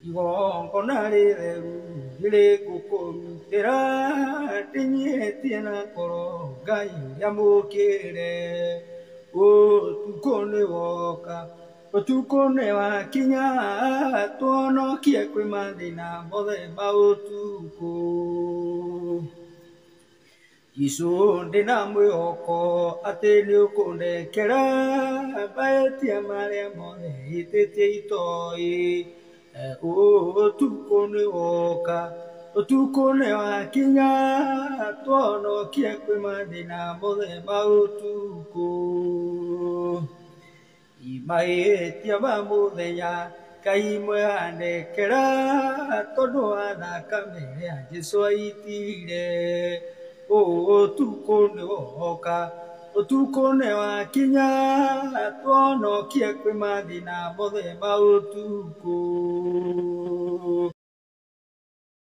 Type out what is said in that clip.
igongona rĩtheru rĩrĩkũkũrutĩra ndĩnyihĩtie na ngoro Ngai rĩamũkĩre. Ũtukũ nĩwoka, ũtukũ nĩwakinya, tuonokie kwĩ mathĩna mothe ma ũtukũ. Jesũ ndĩna mwĩhoko atĩ nĩũkũndekera mahĩtia marĩa mothe hĩtĩtie itoĩ. Ũtukũ nĩwoka, ũtukũ nĩwakinya, tuonokie kwĩ mathĩna mothe ma ũtukũ. Mahĩtia ma mũthenya Ngai mwandekera tondũ wa thakame ya Jesũ aitire. Ũtukũ nĩwoka, ũtukũ nĩwakinya, tuonokie kwĩ mathĩna mothe ma ũtukũ.